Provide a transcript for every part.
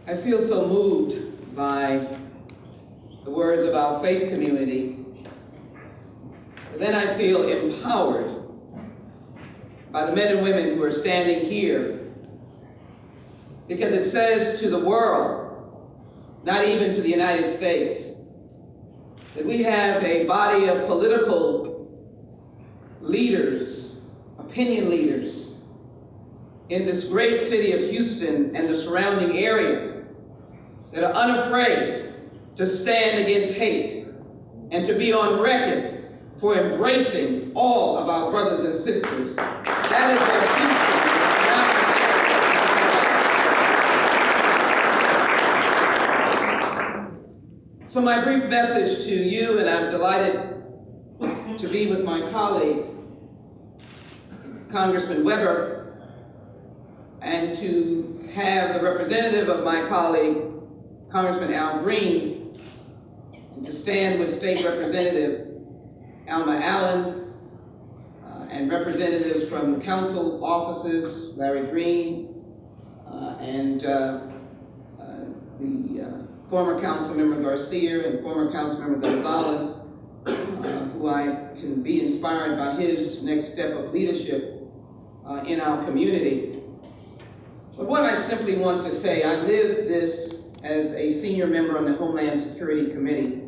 I feel so moved by the words of our faith community. But then I feel empowered by the men and women who are standing here, because it says to the world, not even to the United States, that we have a body of political leaders, opinion leaders, in this great city of Houston and the surrounding area that are unafraid to stand against hate and to be on record for embracing all of our brothers and sisters. That is what Houston is. So my brief message to you, and I'm delighted to be with my colleague, Congressman Weber, and to have the representative of my colleague, Congressman Al Green, and to stand with State Representative Alma Allen, and representatives from council offices, Larry Green, and the former council member Garcia and former council member Gonzalez, who I can be inspired by his next step of leadership in our community. But what I simply want to say, I live this as a senior member on the Homeland Security Committee.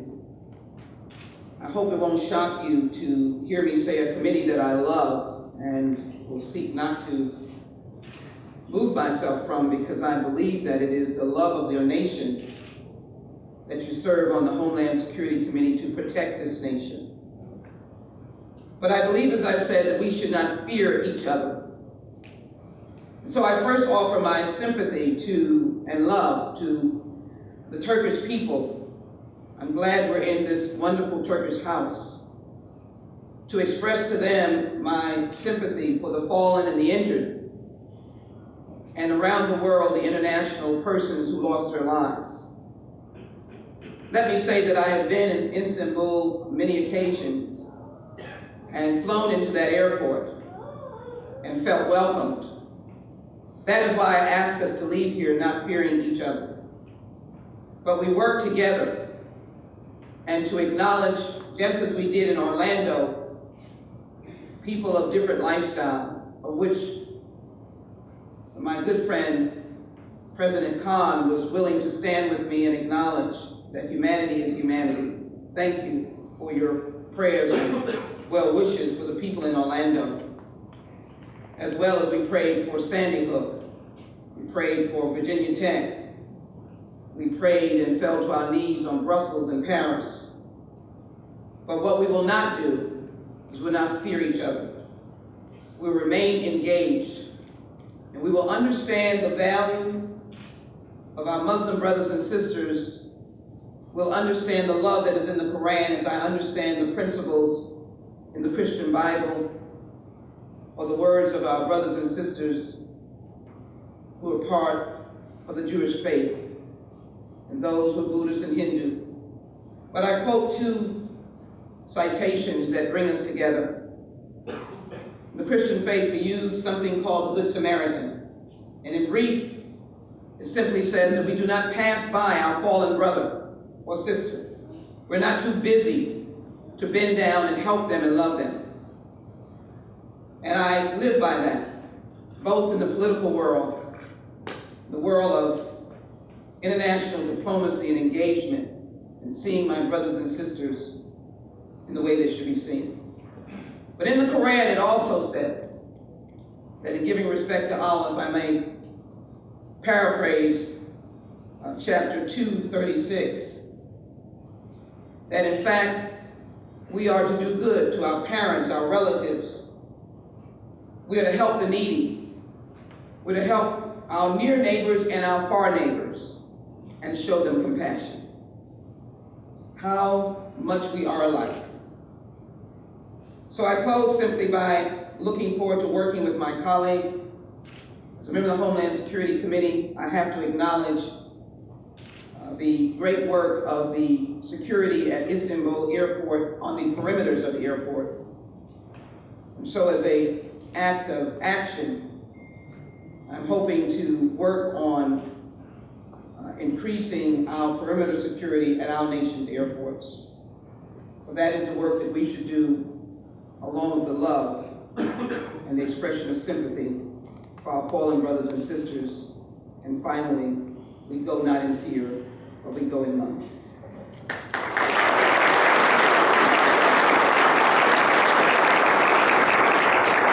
I hope it won't shock you to hear me say a committee that I love and will seek not to move myself from, because I believe that it is the love of your nation that you serve on the Homeland Security Committee to protect this nation. But I believe, as I said, that we should not fear each other. So I first offer my sympathy to and love to the Turkish people. I'm glad we're in this wonderful Turkish house to express to them my sympathy for the fallen and the injured, and around the world, the international persons who lost their lives. Let me say that I have been in Istanbul on many occasions and flown into that airport and felt welcomed. That is why I ask us to leave here not fearing each other, but we work together and to acknowledge, just as we did in Orlando, people of different lifestyle, of which my good friend, President Khan, was willing to stand with me and acknowledge that humanity is humanity. Thank you for your prayers and well wishes for the people in Orlando, as well as we prayed for Sandy Hook. We prayed for Virginia Tech. We prayed and fell to our knees on Brussels and Paris. But what we will not do is we'll not fear each other. We'll remain engaged, and we will understand the value of our Muslim brothers and sisters. We'll understand the love that is in the Quran as I understand the principles in the Christian Bible, or the words of our brothers and sisters who are part of the Jewish faith, and those who are Buddhist and Hindu. But I quote two citations that bring us together. In the Christian faith, we use something called the Good Samaritan. And in brief, it simply says that we do not pass by our fallen brother or sister. We're not too busy to bend down and help them and love them. And I live by that, both in the political world, the world of international diplomacy and engagement, and seeing my brothers and sisters in the way they should be seen. But in the Quran, it also says that in giving respect to Allah, if I may paraphrase chapter 2:36, that in fact, we are to do good to our parents, our relatives. We are to help the needy. We're to help our near neighbors and our far neighbors and show them compassion. How much we are alike. So I close simply by looking forward to working with my colleague. As a member of the Homeland Security Committee, I have to acknowledge the great work of the security at Istanbul Airport on the perimeters of the airport. And so as an act of action, I'm hoping to work on increasing our perimeter security at our nation's airports. But that is the work that we should do along with the love and the expression of sympathy for our fallen brothers and sisters. And finally, we go not in fear, but we go in love.